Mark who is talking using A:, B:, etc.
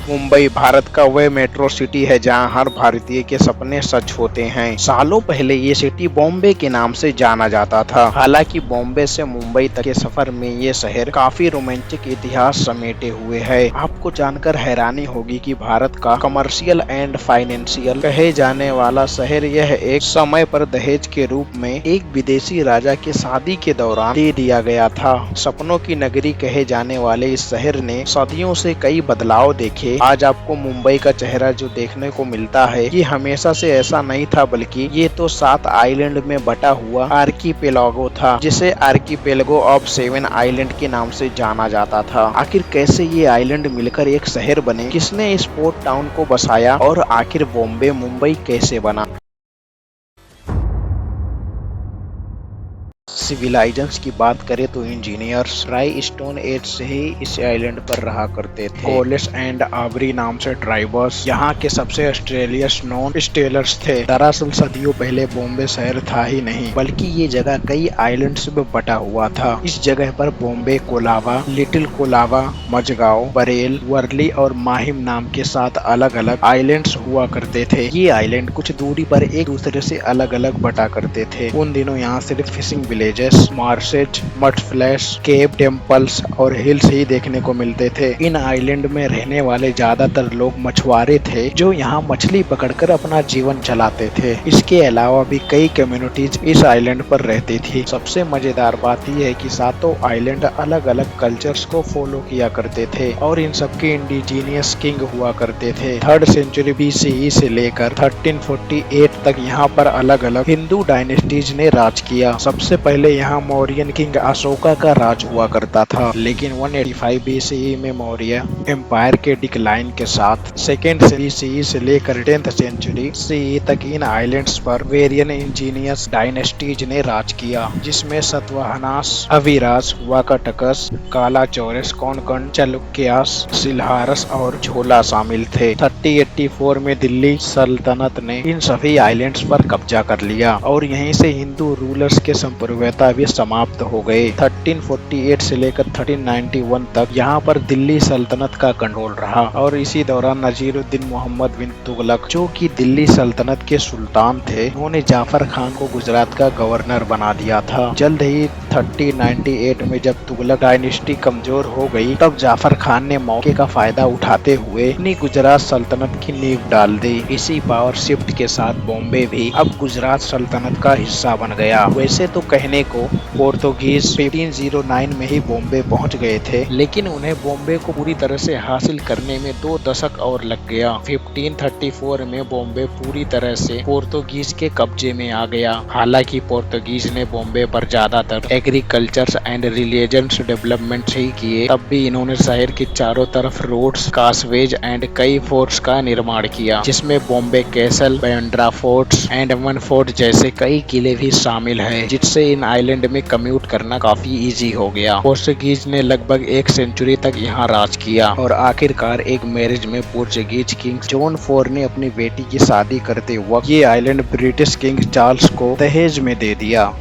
A: मुंबई भारत का वह metro city है जहां हर भारतीय के सपने सच होते हैं। सालों पहले ये सिटी बॉम्बे के नाम से जाना जाता था। हालांकि बॉम्बे से मुंबई तक के सफर में ये शहर काफी रोमांचक इतिहास समेटे हुए है। आपको जानकर हैरानी होगी कि भारत का कमर्शियल एंड फाइनेंशियल कहे जाने वाला शहर यह एक समय पर दहेज के रूप में एक विदेशी राजा के शादी के दौरान दे दिया गया था। सपनों की नगरी कहे जाने वाले इस शहर ने सदियों से कई बदलाव देखे। आज आपको मुंबई का चेहरा जो देखने को मिलता है ये हमेशा से ऐसा नहीं था, बल्कि ये तो 7 आइलैंड में बटा हुआ आर्कीपेलागो था, जिसे आर्कीपेलागो ऑफ 7 आइलैंड के नाम से जाना जाता था। आखिर कैसे ये आइलैंड मिलकर एक शहर बने, किसने इस पोर्ट टाउन को बसाया और आखिर बॉम्बे मुंबई कैसे बना। सिविलाइजेशंस की बात करें तो इंजीनियर्स ट्राई स्टोन एज से ही इस आइलैंड पर रहा करते थे। कोलिस एंड आबरी नाम से ट्राइबर्स यहाँ के सबसे ऑस्ट्रेलियस नॉन स्टेलर्स थे। दरअसल सदियों पहले बॉम्बे शहर था ही नहीं, बल्कि ये जगह कई आइलैंड्स में बटा हुआ था। इस जगह पर बॉम्बे, कोलाबा, लिटिल कोलाबा, मजगांव, बरेल, वर्ली और माहिम नाम के 7 अलग अलग आइलैंड्स हुआ करते थे। ये आइलैंड कुछ दूरी पर एक दूसरे से अलग अलग बटा करते थे। उन दिनों यहाँ सिर्फ fishing villages, marshes, mud flats, cave, temples और हिल्स ही देखने को मिलते थे। इन आइलैंड में रहने वाले ज्यादातर लोग मछुआरे थे जो यहाँ मछली पकड़कर अपना जीवन चलाते थे। इसके अलावा भी कई कम्युनिटीज इस आइलैंड पर रहती थी। सबसे मजेदार बात यह है कि सातों आइलैंड अलग अलग कल्चर्स को फॉलो किया करते थे और इन सबके इंडिजीनियस किंग हुआ करते थे। 3rd सेंचुरी BCE से लेकर 1348 तक यहाँ पर अलग अलग हिंदू डायनेस्टीज ने राज किया। सबसे पहले यहाँ मौर्यन किंग अशोका का राज हुआ करता था, लेकिन 185 BCE में मौर्य एम्पायर के डिक्लाइन के साथ 2nd BCE से लेकर 10th सेंचुरी CE तक इन आइलैंड्स पर वेरियन इंजीनियस डायनेस्टीज ने राज किया, जिसमें सतवाहनास, अविराज, वाकाटकस, कालाचौरस, कोंकण, चालुक्यास, सिलहारस और झोला शामिल थे। 1384 में दिल्ली सल्तनत ने इन सभी आइलैंड्स पर कब्जा कर लिया और यहीं से हिंदू रूलर्स के संप्रभुता भी समाप्त हो गए। 1348 से लेकर 1391 तक यहाँ पर दिल्ली सल्तनत का कंट्रोल रहा और इसी दौरान नजीरुद्दीन मोहम्मद बिन तुगलक, जो कि दिल्ली सल्तनत के सुल्तान थे, उन्होंने जाफर खान को गुजरात का गवर्नर बना दिया था। जल्द ही 1398 में जब तुगलक डायनेस्टी कमजोर हो गई, तब जाफर खान ने मौके का फायदा उठाते हुए अपनी गुजरात सल्तनत की नींव डाल दी। इसी पावर शिफ्ट के साथ बॉम्बे भी अब गुजरात सल्तनत का हिस्सा बन गया। वैसे तो कहने को पोर्तुगीज 1509 में ही बॉम्बे पहुंच गए थे, लेकिन उन्हें बॉम्बे को पूरी तरह से हासिल करने में 2 दशक और लग गया। 1534 में बॉम्बे पूरी तरह से पोर्तुगीज के कब्जे में आ गया। हालांकि पोर्तुगीज ने बॉम्बे पर ज्यादातर एग्रीकल्चर एंड रिलीजियस डेवलपमेंट ही किए, तब भी इन्होंने शहर के चारों तरफ रोड्स, कासवेज एंड कई फोर्ट्स का निर्माण किया, जिसमें Bombay castle, Bandra forts and one fort जैसे कई किले भी शामिल है, जिससे इन आइलैंड में कम्यूट करना काफी इजी हो गया। पोर्तुगीज ने लगभग 1 सेंचुरी तक यहाँ राज किया और आखिरकार एक मैरिज में पोर्तुगीज किंग जॉन 4 ने अपनी बेटी की शादी करते वक्त ये आइलैंड ब्रिटिश किंग चार्ल्स को दहेज में दे दिया।